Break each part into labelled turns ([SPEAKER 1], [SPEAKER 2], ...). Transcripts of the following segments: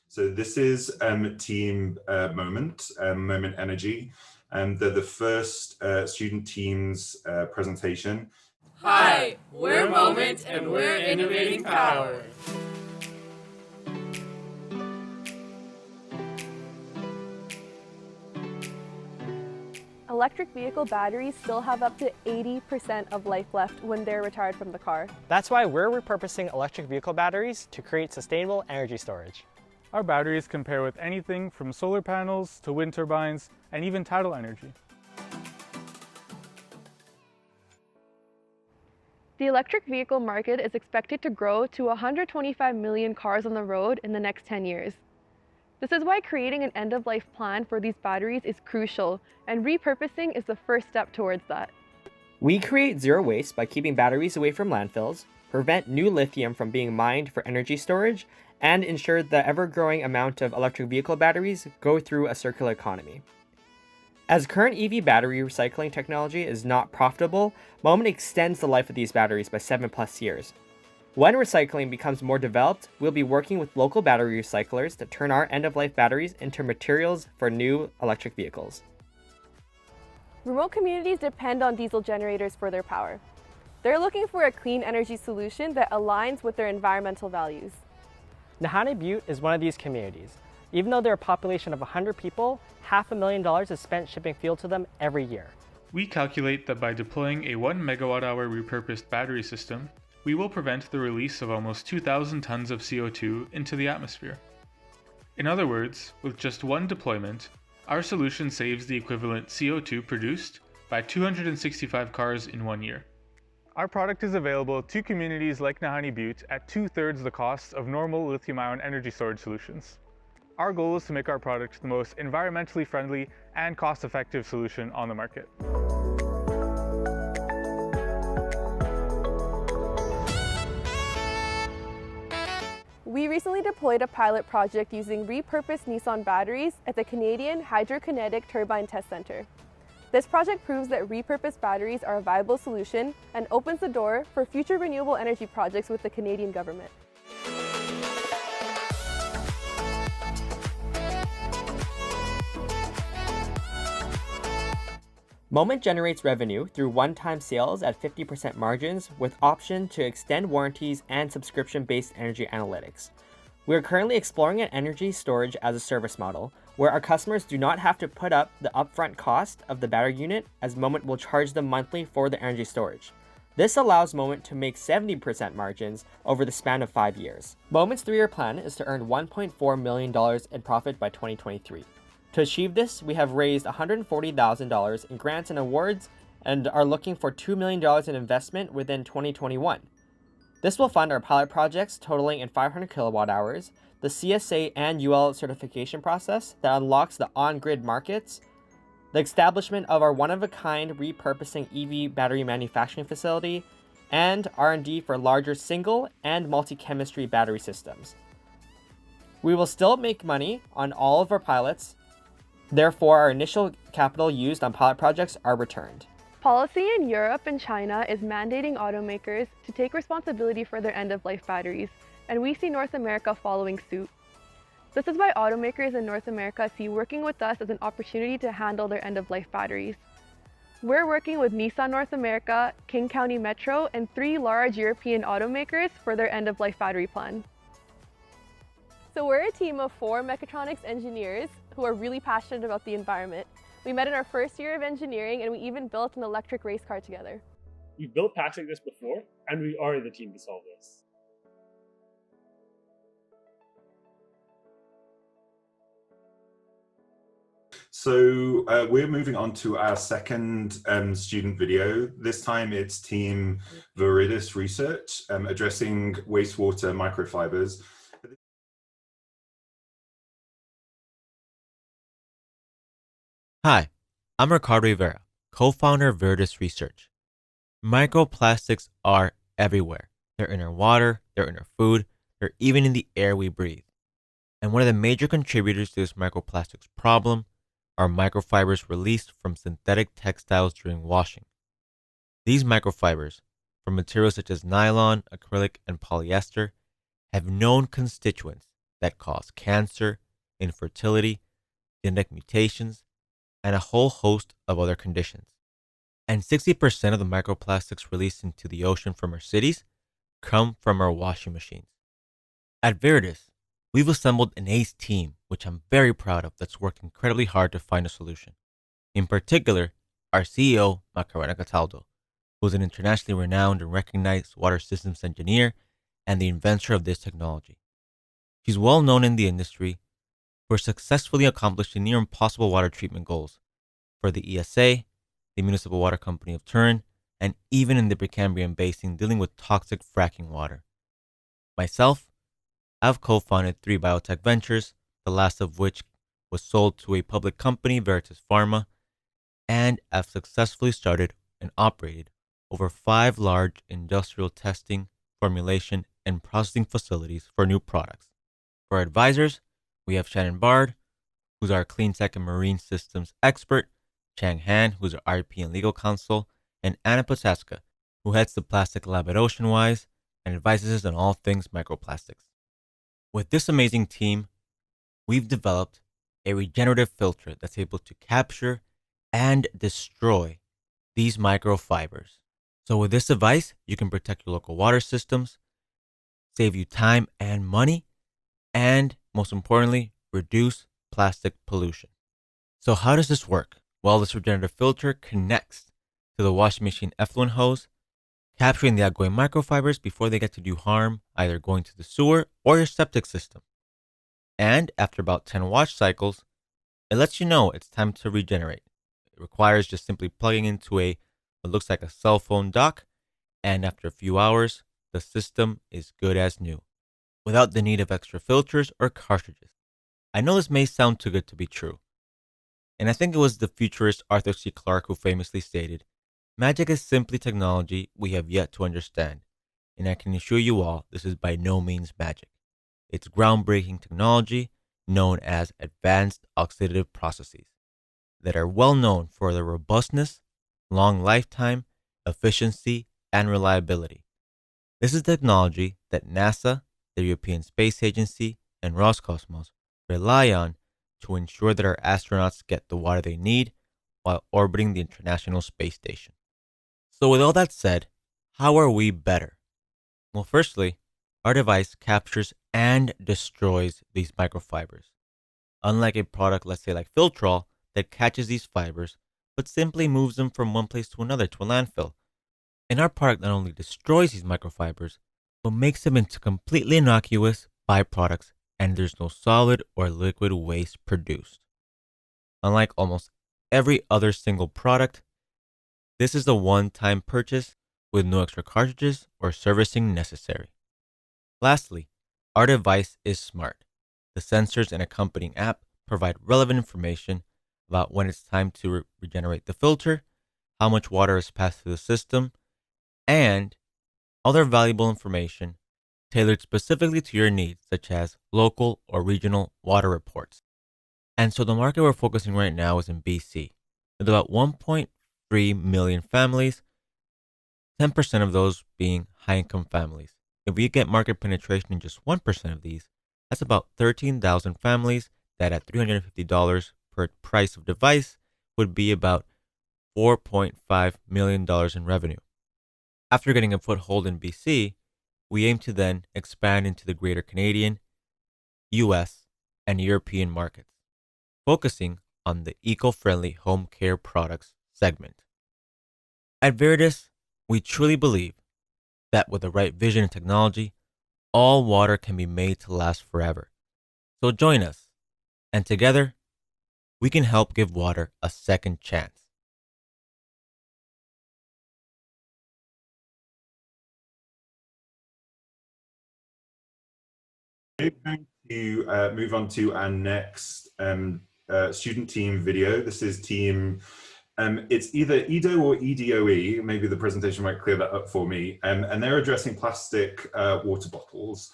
[SPEAKER 1] So this is Team Moment, Moment Energy. They're the first student team's presentation.
[SPEAKER 2] Hi, we're Moment and we're innovating power.
[SPEAKER 3] Electric vehicle batteries still have up to 80% of life left when they're retired from the car.
[SPEAKER 4] That's why we're repurposing electric vehicle batteries to create sustainable energy storage.
[SPEAKER 5] Our batteries can pair with anything from solar panels to wind turbines and even tidal energy.
[SPEAKER 3] The electric vehicle market is expected to grow to 125 million cars on the road in the next 10 years. This is why creating an end-of-life plan for these batteries is crucial, and repurposing is the first step towards that.
[SPEAKER 6] We create zero waste by keeping batteries away from landfills, prevent new lithium from being mined for energy storage, and ensure the ever-growing amount of electric vehicle batteries go through a circular economy. As current EV battery recycling technology is not profitable, Moment extends the life of these batteries by 7+ years. When recycling becomes more developed, we'll be working with local battery recyclers to turn our end-of-life batteries into materials for new electric vehicles.
[SPEAKER 3] Remote communities depend on diesel generators for their power. They're looking for a clean energy solution that aligns with their environmental values.
[SPEAKER 4] Nahanni Butte is one of these communities. Even though they're a population of 100 people, $500,000 is spent shipping fuel to them every year.
[SPEAKER 5] We calculate that by deploying a 1 megawatt-hour repurposed battery system, we will prevent the release of almost 2,000 tons of CO2 into the atmosphere. In other words, with just one deployment, our solution saves the equivalent CO2 produced by 265 cars in 1 year. Our product is available to communities like Nahanni Butte at 2/3 the cost of normal lithium-ion energy storage solutions. Our goal is to make our product the most environmentally friendly and cost-effective solution on the market.
[SPEAKER 3] We recently deployed a pilot project using repurposed Nissan batteries at the Canadian Hydrokinetic Turbine Test Center. This project proves that repurposed batteries are a viable solution and opens the door for future renewable energy projects with the Canadian government.
[SPEAKER 6] Moment generates revenue through one-time sales at 50% margins with option to extend warranties and subscription-based energy analytics. We are currently exploring an energy storage as a service model where our customers do not have to put up the upfront cost of the battery unit, as Moment will charge them monthly for the energy storage. This allows Moment to make 70% margins over the span of 5 years. Moment's 3-year plan is to earn $1.4 million in profit by 2023. To achieve this, we have raised $140,000 in grants and awards and are looking for $2 million in investment within 2021. This will fund our pilot projects totaling in 500 kilowatt hours, the CSA and UL certification process that unlocks the on-grid markets, the establishment of our one-of-a-kind repurposing EV battery manufacturing facility, and R&D for larger single and multi-chemistry battery systems. We will still make money on all of our pilots. Therefore, our initial capital used on pilot projects are returned.
[SPEAKER 3] Policy in Europe and China is mandating automakers to take responsibility for their end-of-life batteries, and we see North America following suit. This is why automakers in North America see working with us as an opportunity to handle their end-of-life batteries. We're working with Nissan North America, King County Metro, and 3 large European automakers for their end-of-life battery plan. So we're a team of 4 mechatronics engineers who are really passionate about the environment. We met in our first year of engineering, and we even built an electric race car together.
[SPEAKER 7] We've built packs like this before, and we are the team to solve this.
[SPEAKER 1] So we're moving on to our second student video. This time it's Team Viridis Research addressing wastewater microfibers.
[SPEAKER 8] Hi, I'm Ricardo Rivera, co-founder of Viridis Research. Microplastics are everywhere. They're in our water, they're in our food, they're even in the air we breathe. And one of the major contributors to this microplastics problem are microfibers released from synthetic textiles during washing. These microfibers, from materials such as nylon, acrylic, and polyester, have known constituents that cause cancer, infertility, genetic mutations, and a whole host of other conditions. And 60% of the microplastics released into the ocean from our cities come from our washing machines. At Viridis, we've assembled an ace team, which I'm very proud of, that's worked incredibly hard to find a solution. In particular, our CEO, Macarena Cataldo, who's an internationally renowned and recognized water systems engineer and the inventor of this technology. She's well known in the industry for successfully accomplishing near impossible water treatment goals for the ESA, the Municipal Water Company of Turin, and even in the Precambrian Basin dealing with toxic fracking water. Myself, I've co-founded 3 biotech ventures, the last of which was sold to a public company, Viridis Pharma, and I've successfully started and operated over 5 large industrial testing, formulation, and processing facilities for new products. For advisors, we have Shannon Bard, who's our clean tech and marine systems expert, Chang Han, who's our IP and legal counsel, and Anna Potaska, who heads the plastic lab at Oceanwise and advises us on all things microplastics. With this amazing team, we've developed a regenerative filter that's able to capture and destroy these microfibers. So with this device, you can protect your local water systems, save you time and money, and most importantly, reduce plastic pollution. So how does this work? Well, this regenerative filter connects to the washing machine effluent hose, capturing the outgoing microfibers before they get to do harm, either going to the sewer or your septic system. And after about 10 wash cycles, it lets you know it's time to regenerate. It requires just simply plugging into what looks like a cell phone dock, and after a few hours, the system is good as new, without the need of extra filters or cartridges. I know this may sound too good to be true, and I think it was the futurist Arthur C. Clarke who famously stated, "Magic is simply technology we have yet to understand, and I can assure you all this is by no means magic. It's groundbreaking technology known as advanced oxidative processes that are well known for their robustness, long lifetime, efficiency, and reliability. This is technology that NASA, the European Space Agency, and Roscosmos rely on to ensure that our astronauts get the water they need while orbiting the International Space Station." So with all that said, how are we better? Well, firstly, our device captures and destroys these microfibers. Unlike a product, let's say like Filtrol, that catches these fibers, but simply moves them from one place to another to a landfill. And our product not only destroys these microfibers, but makes them into completely innocuous byproducts, and there's no solid or liquid waste produced. Unlike almost every other single product, this is a one-time purchase with no extra cartridges or servicing necessary. Lastly, our device is smart. The sensors and accompanying app provide relevant information about when it's time to regenerate the filter, how much water has passed through the system, and other valuable information tailored specifically to your needs, such as local or regional water reports. And so the market we're focusing right now is in BC, with about 1.3 million families, 10% of those being high-income families. If we get market penetration in just 1% of these, that's about 13,000 families that at $350 per price of device would be about $4.5 million in revenue. After getting a foothold in BC, we aim to then expand into the greater Canadian, US, and European markets, focusing on the eco-friendly home care products segment. At Viridis, we truly believe that with the right vision and technology, all water can be made to last forever. So join us, and together, we can help give water a second chance.
[SPEAKER 1] We're going to move on to our next student team video. This is team, it's either EDO or EDOE, maybe the presentation might clear that up for me, and they're addressing plastic water bottles.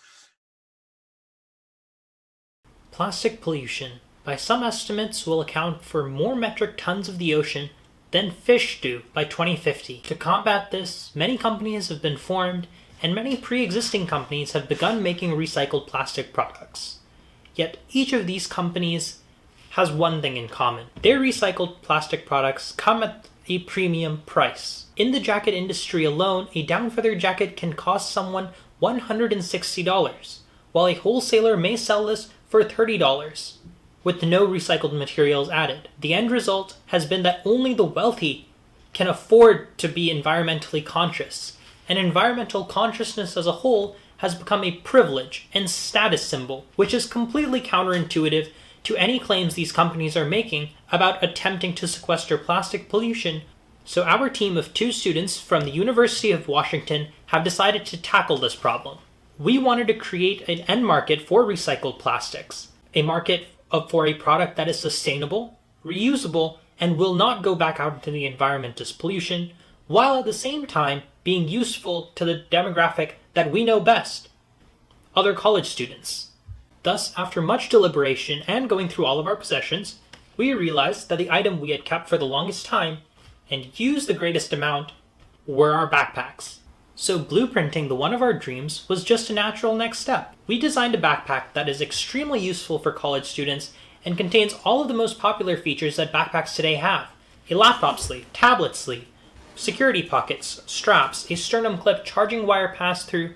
[SPEAKER 9] Plastic pollution, by some estimates, will account for more metric tons of the ocean than fish do by 2050. To combat this, many companies have been formed, and many pre-existing companies have begun making recycled plastic products. yet each of these companies has one thing in common. Their recycled plastic products come at a premium price. In the jacket industry alone, a down feather jacket can cost someone $160, while a wholesaler may sell this for $30, with no recycled materials added. The end result has been that only the wealthy can afford to be environmentally conscious, and environmental consciousness as a whole has become a privilege and status symbol, which is completely counterintuitive to any claims these companies are making about attempting to sequester plastic pollution. So our team of 2 students from the University of Washington have decided to tackle this problem. We wanted to create an end market for recycled plastics, a market for a product that is sustainable, reusable, and will not go back out into the environment as pollution, while at the same time being useful to the demographic that we know best, other college students. Thus, after much deliberation and going through all of our possessions, we realized that the item we had kept for the longest time and used the greatest amount were our backpacks. So blueprinting the one of our dreams was just a natural next step. We designed a backpack that is extremely useful for college students and contains all of the most popular features that backpacks today have: a laptop sleeve, tablet sleeve, security pockets, straps, a sternum clip, charging wire pass-through,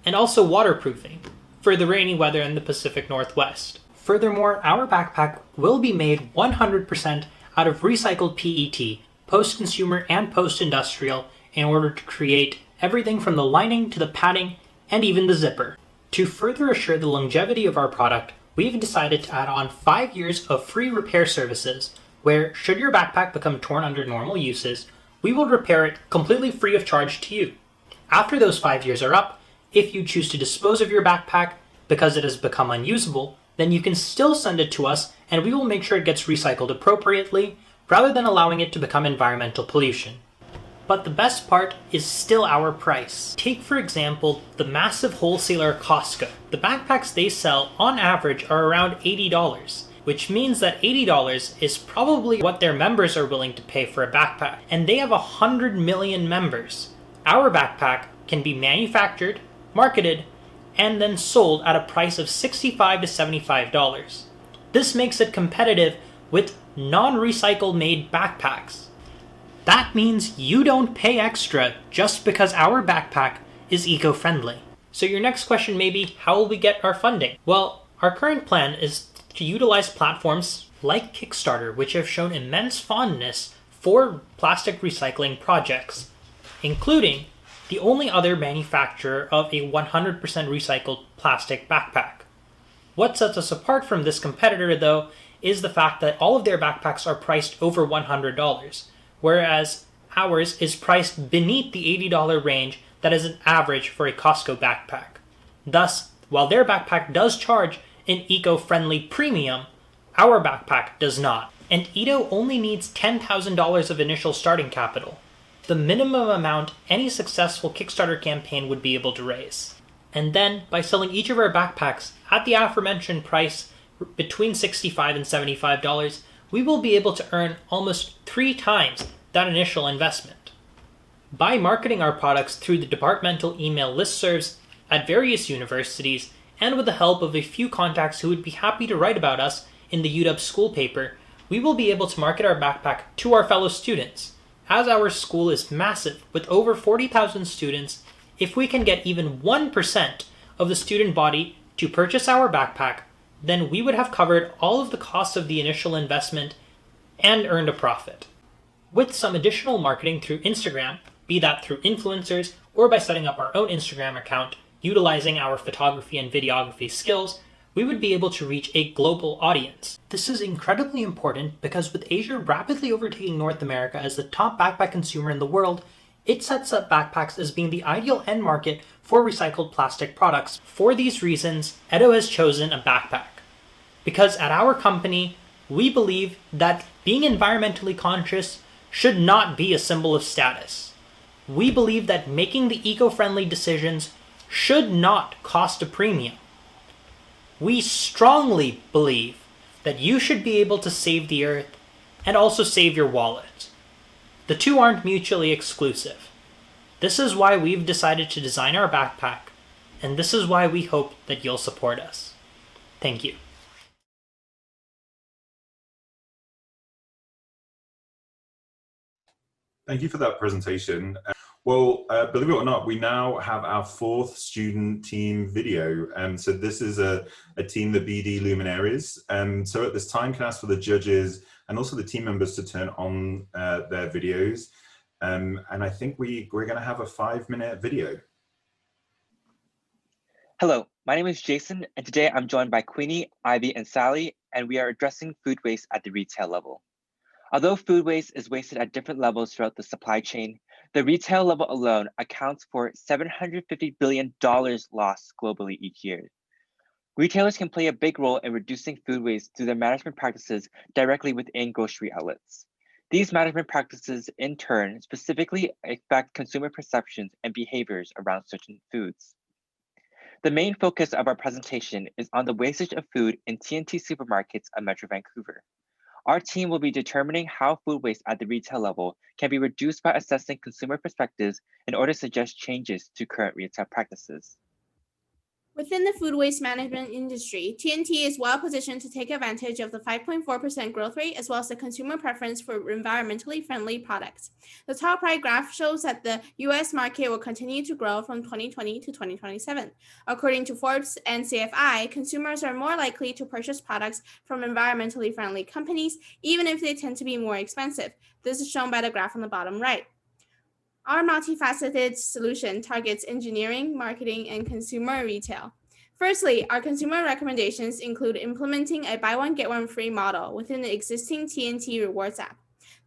[SPEAKER 9] and also waterproofing for the rainy weather in the Pacific Northwest. Furthermore, our backpack will be made 100% out of recycled PET, post-consumer and post-industrial, in order to create everything from the lining to the padding and even the zipper. To further assure the longevity of our product, we've decided to add on 5 years of free repair services, where should your backpack become torn under normal uses, we will repair it completely free of charge to you. After those 5 years are up, if you choose to dispose of your backpack because it has become unusable, then you can still send it to us and we will make sure it gets recycled appropriately, rather than allowing it to become environmental pollution. But the best part is still our price. Take, for example, the massive wholesaler Costco. The backpacks they sell on average are around $80, which means that $80 is probably what their members are willing to pay for a backpack. And they have 100 million members. Our backpack can be manufactured, marketed, and then sold at a price of $65 to $75. This makes it competitive with non-recycled made backpacks. That means you don't pay extra just because our backpack is eco-friendly. So your next question may be, how will we get our funding? Well, our current plan is to utilize platforms like Kickstarter, which have shown immense fondness for plastic recycling projects, including the only other manufacturer of a 100% recycled plastic backpack. What sets us apart from this competitor, though, is the fact that all of their backpacks are priced over $100, whereas ours is priced beneath the $80 range that is an average for a Costco backpack. Thus, while their backpack does charge an eco-friendly premium, our backpack does not. And Ito only needs $10,000 of initial starting capital, the minimum amount any successful Kickstarter campaign would be able to raise. And then, by selling each of our backpacks at the aforementioned price between $65 and $75, we will be able to earn almost 3 times that initial investment. By marketing our products through the departmental email listservs at various universities, and with the help of a few contacts who would be happy to write about us in the UW school paper, we will be able to market our backpack to our fellow students. As our school is massive with over 40,000 students, if we can get even 1% of the student body to purchase our backpack, then we would have covered all of the costs of the initial investment and earned a profit. With some additional marketing through Instagram, be that through influencers or by setting up our own Instagram account, utilizing our photography and videography skills, we would be able to reach a global audience. This is incredibly important because with Asia rapidly overtaking North America as the top backpack consumer in the world, it sets up backpacks as being the ideal end market for recycled plastic products. For these reasons, Edo has chosen a backpack. Because at our company, we believe that being environmentally conscious should not be a symbol of status. We believe that making the eco-friendly decisions should not cost a premium. We strongly believe that you should be able to save the earth and also save your wallet. The two aren't mutually exclusive. This is why we've decided to design our backpack, and this is why we hope that you'll support us. Thank you.
[SPEAKER 1] Thank you for that presentation. Well, believe it or not, we now have our 4th student team video. So this is a team, the BD Luminaries. So at this time, can I ask for the judges and also the team members to turn on their videos. And I think we're going to have a 5-minute video.
[SPEAKER 10] Hello, my name is Jason, and today I'm joined by Queenie, Ivy, and Sally, and we are addressing food waste at the retail level. Although food waste is wasted at different levels throughout the supply chain, the retail level alone accounts for $750 billion lost globally each year. Retailers can play a big role in reducing food waste through their management practices directly within grocery outlets. These management practices, in turn, specifically affect consumer perceptions and behaviors around certain foods. The main focus of our presentation is on the wastage of food in TNT supermarkets of Metro Vancouver. Our team will be determining how food waste at the retail level can be reduced by assessing consumer perspectives in order to suggest changes to current retail practices.
[SPEAKER 11] Within the food waste management industry, TNT is well positioned to take advantage of the 5.4% growth rate as well as the consumer preference for environmentally friendly products. The top right graph shows that the US market will continue to grow from 2020 to 2027. According to Forbes and CFI, consumers are more likely to purchase products from environmentally friendly companies, even if they tend to be more expensive. This is shown by the graph on the bottom right. Our multifaceted solution targets engineering, marketing, and consumer retail. Firstly, our consumer recommendations include implementing a buy one, get one free model within the existing TNT Rewards app.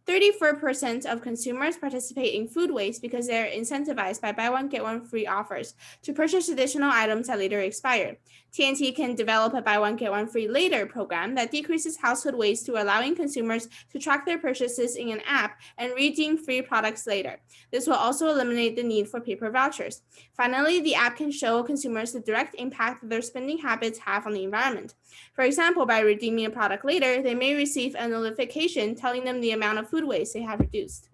[SPEAKER 11] 34% of consumers participate in food waste because they are incentivized by buy one, get one free offers to purchase additional items that later expire. TNT can develop a buy one, get one free later program that decreases household waste through allowing consumers to track their purchases in an app and redeem free products later. This will also eliminate the need for paper vouchers. Finally, the app can show consumers the direct impact that their spending habits have on the environment. For example, by redeeming a product later, they may receive a notification telling them the amount of food waste they have reduced.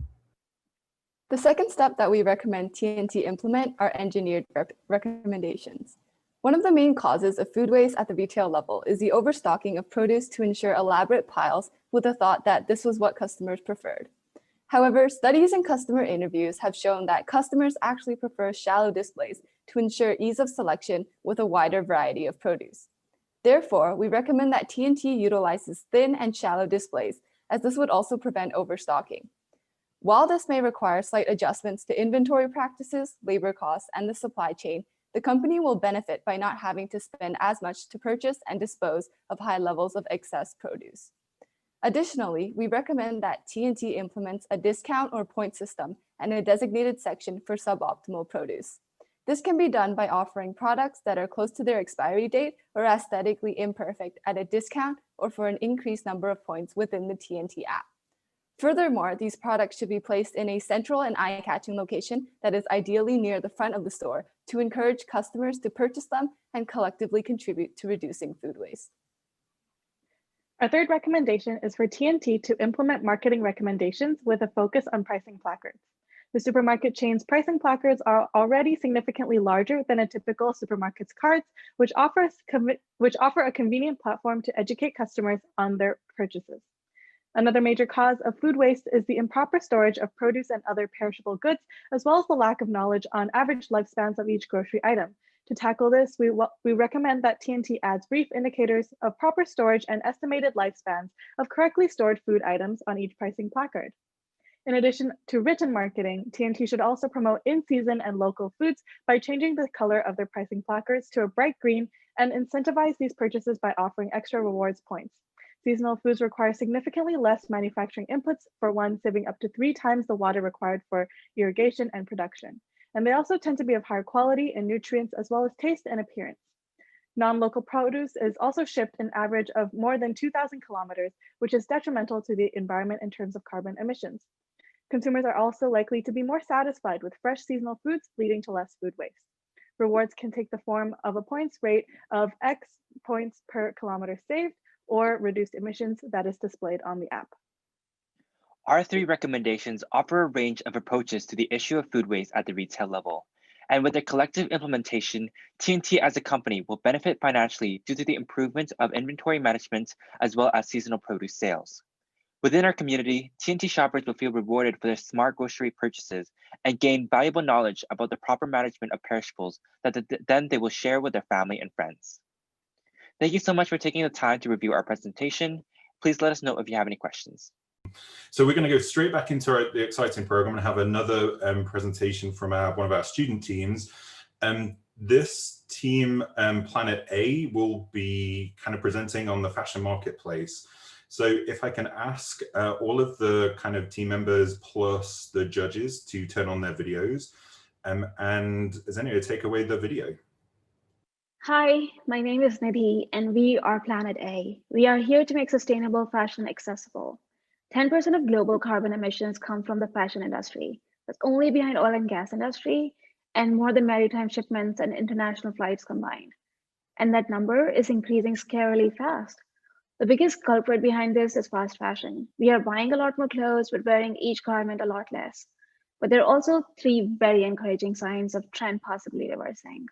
[SPEAKER 3] The second step that we recommend TNT implement are engineered recommendations. One of the main causes of food waste at the retail level is the overstocking of produce to ensure elaborate piles with the thought that this was what customers preferred. However, studies and customer interviews have shown that customers actually prefer shallow displays to ensure ease of selection with a wider variety of produce. Therefore, we recommend that TNT utilizes thin and shallow displays, as this would also prevent overstocking. While this may require slight adjustments to inventory practices, labor costs, and the supply chain, the company will benefit by not having to spend as much to purchase and dispose of high levels of excess produce. Additionally, we recommend that TNT implements a discount or point system and a designated section for suboptimal produce. This can be done by offering products that are close to their expiry date or aesthetically imperfect at a discount or for an increased number of points within the TNT app. Furthermore, these products should be placed in a central and eye-catching location that is ideally near the front of the store to encourage customers to purchase them and collectively contribute to reducing food waste.
[SPEAKER 12] Our third recommendation is for TNT to implement marketing recommendations with a focus on pricing placards. The supermarket chain's pricing placards are already significantly larger than a typical supermarket's cards, which offer a convenient platform to educate customers on their purchases. Another major cause of food waste is the improper storage of produce and other perishable goods, as well as the lack of knowledge on average lifespans of each grocery item. To tackle this, we recommend that TNT adds brief indicators of proper storage and estimated lifespans of correctly stored food items on each pricing placard. In addition to written marketing, TNT should also promote in-season and local foods by changing the color of their pricing placards to a bright green and incentivize these purchases by offering extra rewards points. Seasonal foods require significantly less manufacturing inputs, for one saving up to 3 times the water required for irrigation and production. And they also tend to be of higher quality in nutrients as well as taste and appearance. Non-local produce is also shipped an average of more than 2,000 kilometers, which is detrimental to the environment in terms of carbon emissions. Consumers are also likely to be more satisfied with fresh seasonal foods, leading to less food waste. Rewards can take the form of a points rate of X points per kilometer saved or reduced emissions that is displayed on the app.
[SPEAKER 10] Our 3 recommendations offer a range of approaches to the issue of food waste at the retail level. And with their collective implementation, TNT as a company will benefit financially due to the improvement of inventory management as well as seasonal produce sales. Within our community, TNT shoppers will feel rewarded for their smart grocery purchases and gain valuable knowledge about the proper management of perishables that then they will share with their family and friends. Thank you so much for taking the time to review our presentation. Please let us know if you have any questions.
[SPEAKER 1] So we're going to go straight back into the exciting program and have another presentation from one of our student teams. This team, Planet A, will be kind of presenting on the fashion marketplace. So if I can ask all of the kind of team members plus the judges to turn on their videos, and Zenio, take away the video.
[SPEAKER 12] Hi, my name is Nidhi, and we are Planet A. We are here to make sustainable fashion accessible. 10% of global carbon emissions come from the fashion industry. That's only behind oil and gas industry, and more than maritime shipments and international flights combined. And that number is increasing scarily fast. The biggest culprit behind this is fast fashion. We are buying a lot more clothes, but wearing each garment a lot less. But there are also 3 very encouraging signs of trend possibly reversing.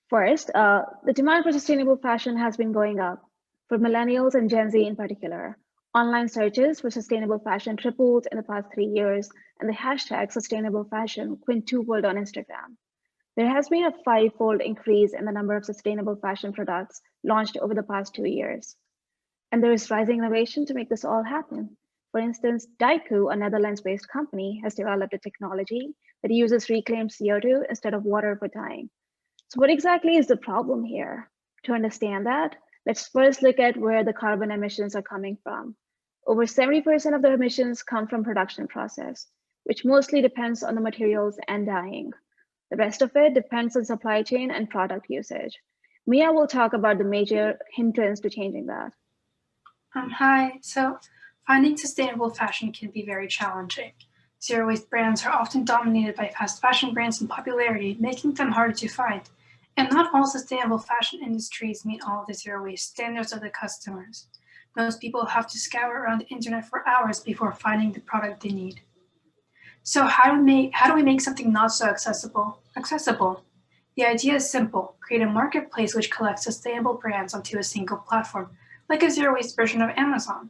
[SPEAKER 12] First, the demand for sustainable fashion has been going up. For millennials and Gen Z in particular, online searches for sustainable fashion tripled in the past 3 years, and the hashtag sustainable fashion quintupled on Instagram. There has been a 5-fold increase in the number of sustainable fashion products launched over the past 2 years. And there is rising innovation to make this all happen. For instance, Daiku, a Netherlands-based company, has developed a technology that uses reclaimed CO2 instead of water for dyeing. So what exactly is the problem here? To understand that, let's first look at where the carbon emissions are coming from. Over 70% of the emissions come from production process, which mostly depends on the materials and dyeing. The rest of it depends on supply chain and product usage. Mia will talk about the major hindrance to changing that.
[SPEAKER 13] Hi, so finding sustainable fashion can be very challenging. Zero-waste brands are often dominated by fast fashion brands in popularity, making them hard to find. And not all sustainable fashion industries meet all of the zero-waste standards of the customers. Most people have to scour around the internet for hours before finding the product they need. So how do we make something not so accessible? The idea is simple. Create a marketplace which collects sustainable brands onto a single platform, like a zero-waste version of Amazon.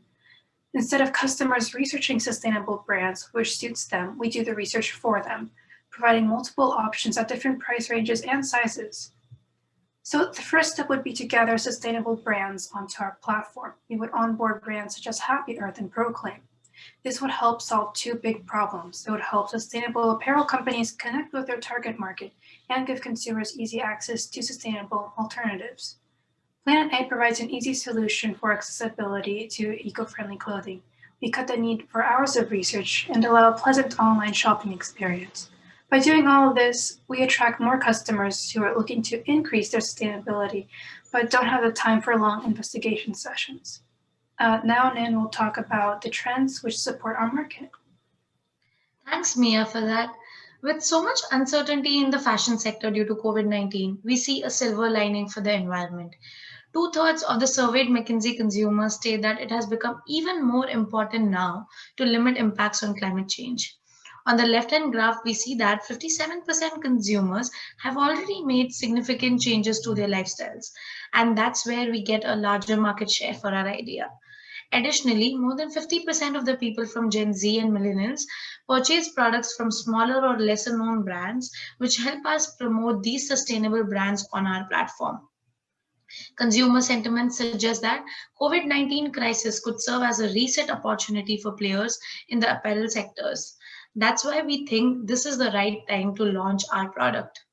[SPEAKER 13] Instead of customers researching sustainable brands which suits them, we do the research for them, providing multiple options at different price ranges and sizes. So the first step would be to gather sustainable brands onto our platform. We would onboard brands such as Happy Earth and Proclaim. This would help solve 2 big problems. It would help sustainable apparel companies connect with their target market and give consumers easy access to sustainable alternatives. Planet A provides an easy solution for accessibility to eco-friendly clothing. We cut the need for hours of research and allow a pleasant online shopping experience. By doing all of this, we attract more customers who are looking to increase their sustainability, but don't have the time for long investigation sessions. Now Nan will talk about the trends which support our market.
[SPEAKER 14] Thanks, Mia, for that. With so much uncertainty in the fashion sector due to COVID-19, we see a silver lining for the environment. 2/3 of the surveyed McKinsey consumers state that it has become even more important now to limit impacts on climate change. On the left-hand graph, we see that 57% consumers have already made significant changes to their lifestyles, and that's where we get a larger market share for our idea. Additionally, more than 50% of the people from Gen Z and millennials purchase products from smaller or lesser known brands, which help us promote these sustainable brands on our platform. Consumer sentiment suggests that COVID-19 crisis could serve as a reset opportunity for players in the apparel sectors. That's why we think this is the right time to launch our product.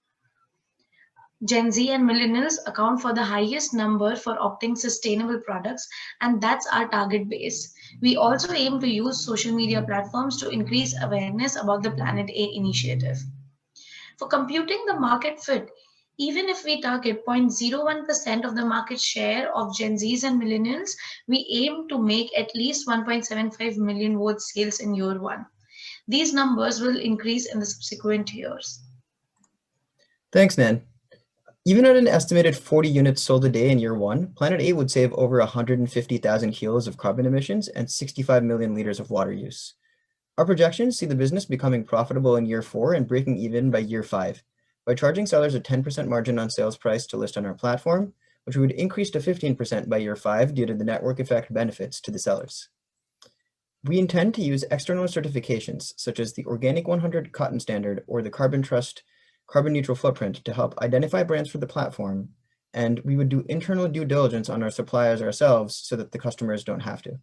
[SPEAKER 14] Gen Z and millennials account for the highest number for opting sustainable products, and that's our target base. We also aim to use social media platforms to increase awareness about the Planet A initiative. For computing the market fit, even if we target 0.01% of the market share of Gen Zs and millennials, we aim to make at least 1.75 million vote sales in year 1. These numbers will increase in the subsequent years.
[SPEAKER 15] Thanks, Nan. Even at an estimated 40 units sold a day in year 1, Planet A would save over 150,000 kilos of carbon emissions and 65 million liters of water use. Our projections see the business becoming profitable in year 4 and breaking even by year 5 by charging sellers a 10% margin on sales price to list on our platform, which would increase to 15% by year 5 due to the network effect benefits to the sellers. We intend to use external certifications, such as the Organic 100 Cotton Standard or the Carbon Trust Carbon Neutral Footprint, to help identify brands for the platform, and we would do internal due diligence on our suppliers ourselves so that the customers don't have to.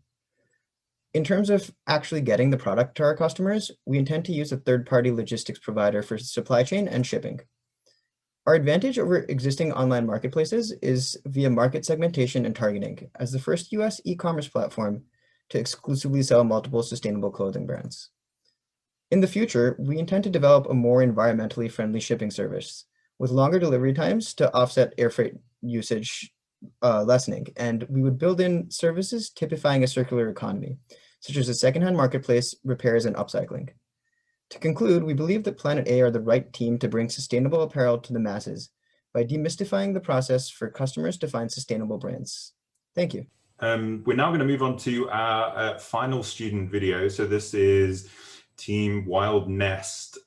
[SPEAKER 15] In terms of actually getting the product to our customers, we intend to use a third-party logistics provider for supply chain and shipping. Our advantage over existing online marketplaces is via market segmentation and targeting, as the first US e-commerce platform to exclusively sell multiple sustainable clothing brands. In the future, we intend to develop a more environmentally friendly shipping service with longer delivery times to offset air freight usage lessening, and we would build in services typifying a circular economy, such as a secondhand marketplace, repairs, and upcycling. To conclude, we believe that Planet A are the right team to bring sustainable apparel to the masses by demystifying the process for customers to find sustainable brands. Thank you.
[SPEAKER 1] We're now going to move on to our final student video. So this is Team Wild Nest.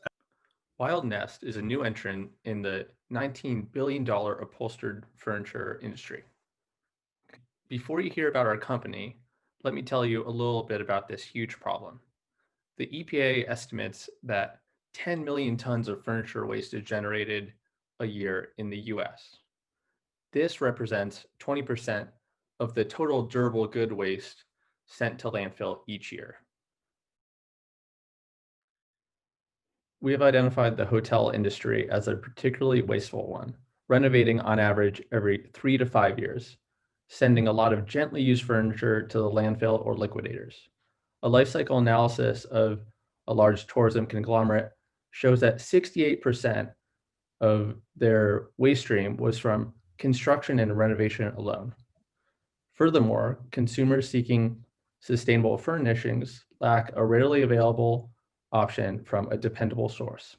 [SPEAKER 16] Wild Nest is a new entrant in the $19 billion upholstered furniture industry. Before you hear about our company, let me tell you a little bit about this huge problem. The EPA estimates that 10 million tons of furniture waste is generated a year in the US. This represents 20% of the total durable good waste sent to landfill each year. We have identified the hotel industry as a particularly wasteful one, renovating on average every 3 to 5 years, sending a lot of gently used furniture to the landfill or liquidators. A life cycle analysis of a large tourism conglomerate shows that 68% of their waste stream was from construction and renovation alone. Furthermore, consumers seeking sustainable furnishings lack a readily available option from a dependable source.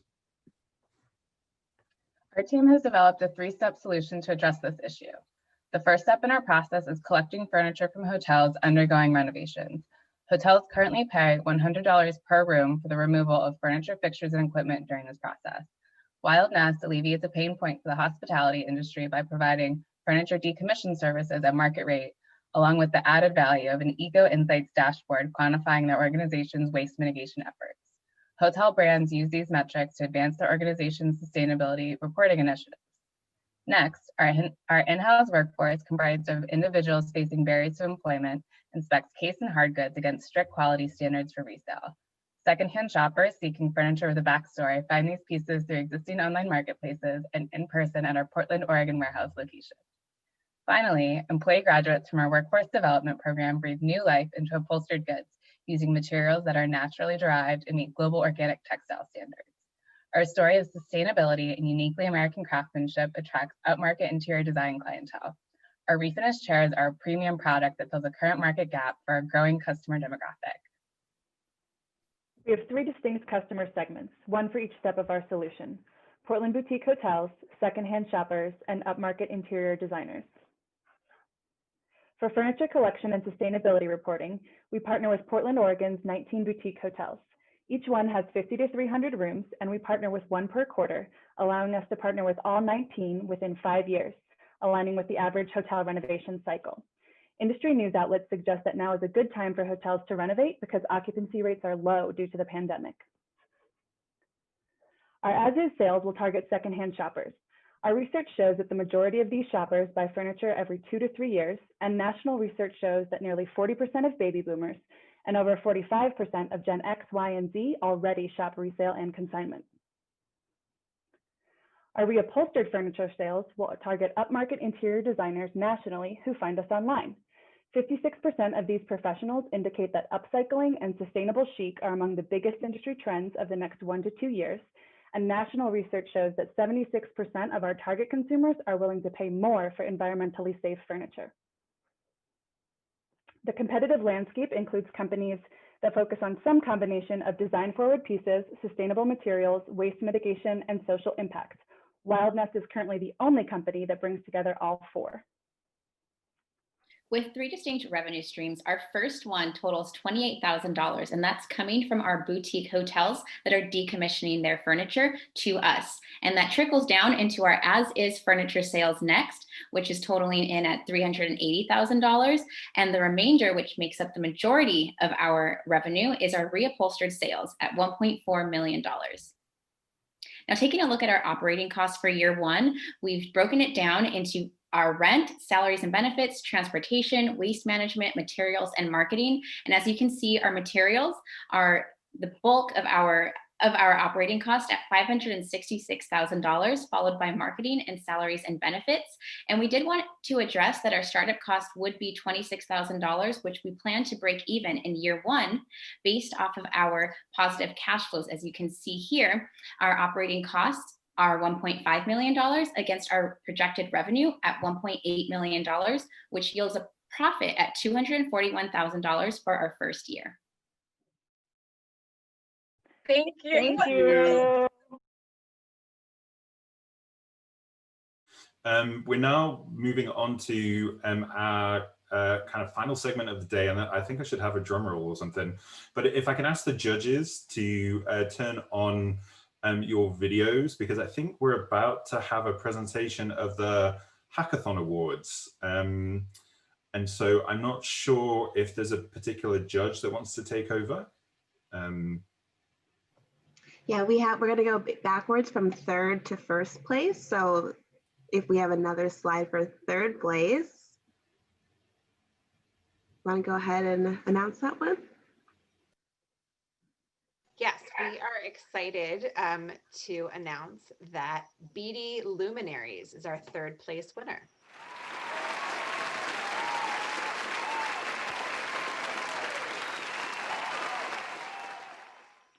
[SPEAKER 17] Our team has developed a three-step solution to address this issue. The first step in our process is collecting furniture from hotels undergoing renovations. Hotels currently pay $100 per room for the removal of furniture, fixtures, and equipment during this process. Wild Nest alleviates a pain point for the hospitality industry by providing furniture decommission services at market rate, along with the added value of an Eco Insights dashboard quantifying their organization's waste mitigation efforts. Hotel brands use these metrics to advance their organization's sustainability reporting initiatives. Next, our in-house workforce, comprised of individuals facing barriers to employment, inspects case and hard goods against strict quality standards for resale. Secondhand shoppers seeking furniture with a backstory find these pieces through existing online marketplaces and in person at our Portland, Oregon warehouse location. Finally, employee graduates from our workforce development program breathe new life into upholstered goods using materials that are naturally derived and meet global organic textile standards. Our story of sustainability and uniquely American craftsmanship attracts upmarket interior design clientele. Our refinished chairs are a premium product that fills a current market gap for a growing customer demographic.
[SPEAKER 12] We have three distinct customer segments, one for each step of our solution: Portland boutique hotels, secondhand shoppers, and upmarket interior designers. For furniture collection and sustainability reporting, we partner with Portland, Oregon's 19 boutique hotels. Each one has 50 to 300 rooms, and we partner with one per quarter, allowing us to partner with all 19 within 5 years, aligning with the average hotel renovation cycle. Industry news outlets suggest that now is a good time for hotels to renovate because occupancy rates are low due to the pandemic. Our as-is sales will target secondhand shoppers. Our research shows that the majority of these shoppers buy furniture every 2 to 3 years, and national research shows that nearly 40% of baby boomers and over 45% of Gen X, Y, and Z already shop resale and consignment. Our reupholstered furniture sales will target upmarket interior designers nationally who find us online. 56% of these professionals indicate that upcycling and sustainable chic are among the biggest industry trends of the next 1 to 2 years, and national research shows that 76% of our target consumers are willing to pay more for environmentally safe furniture. The competitive landscape includes companies that focus on some combination of design-forward pieces, sustainable materials, waste mitigation, and social impact. Wild Nest is currently the only company that brings together all four.
[SPEAKER 18] With three distinct revenue streams, our first one totals $28,000, and that's coming from our boutique hotels that are decommissioning their furniture to us. And that trickles down into our as-is furniture sales next, which is totaling in at $380,000. And the remainder, which makes up the majority of our revenue, is our reupholstered sales at $1.4 million. Now, taking a look at our operating costs for year one, we've broken it down into our rent, salaries and benefits, transportation, waste management, materials, and marketing. And as you can see, our materials are the bulk of our operating cost at $566,000, followed by marketing and salaries and benefits. And we did want to address that our startup cost would be $26,000, which we plan to break even in year one based off of our positive cash flows. As you can see here, our operating costs are $1.5 million against our projected revenue at $1.8 million, which yields a profit at $241,000 for our first year.
[SPEAKER 17] Thank you.
[SPEAKER 12] Thank you.
[SPEAKER 1] We're now moving on to our kind of final segment of the day, and I think I should have a drum roll or something. But if I can ask the judges to turn on your videos, because I think we're about to have a presentation of the Hackathon Awards. And so I'm not sure if there's a particular judge that wants to take over.
[SPEAKER 19] Yeah, we're going to go backwards from third to first place. So if we have another slide for third place, want to go ahead and announce that one?
[SPEAKER 20] Yes, we are excited to announce that BD Luminaries is our third place winner.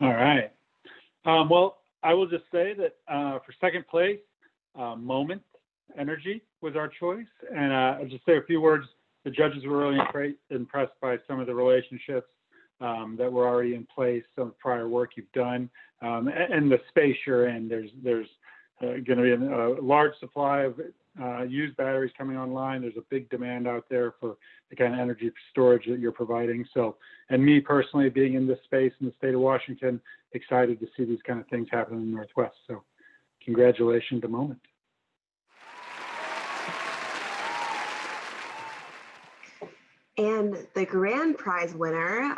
[SPEAKER 21] All right. Well, I will just say that for second place, Moment Energy was our choice. And I'll just say a few words. The judges were really impressed by some of the relationships that were already in place, some prior work you've done, and the space you're in. There's going to be a large supply of used batteries coming online. There's a big demand out there for the kind of energy storage that you're providing. So, and me personally, being in this space in the state of Washington, excited to see these kind of things happen in the Northwest. So congratulations to Moment.
[SPEAKER 19] And the grand prize winner,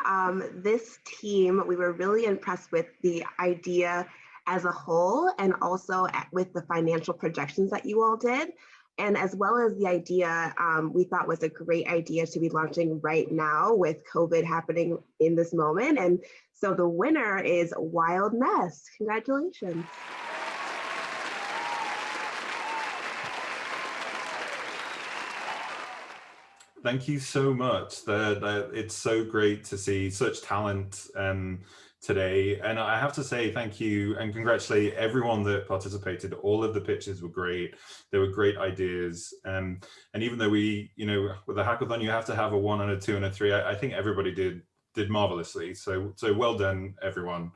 [SPEAKER 19] this team, we were really impressed with the idea as a whole, and also with the financial projections that you all did. And as well as the idea, we thought was a great idea to be launching right now with COVID happening in this moment. And so the winner is Wild Nest. Congratulations.
[SPEAKER 1] Thank you so much. It's so great to see such talent today. And I have to say thank you and congratulate everyone that participated. All of the pitches were great. There were great ideas. And even though we, with the hackathon, you have to have a 1 and a 2 and a 3, I think everybody did marvelously. So well done, everyone.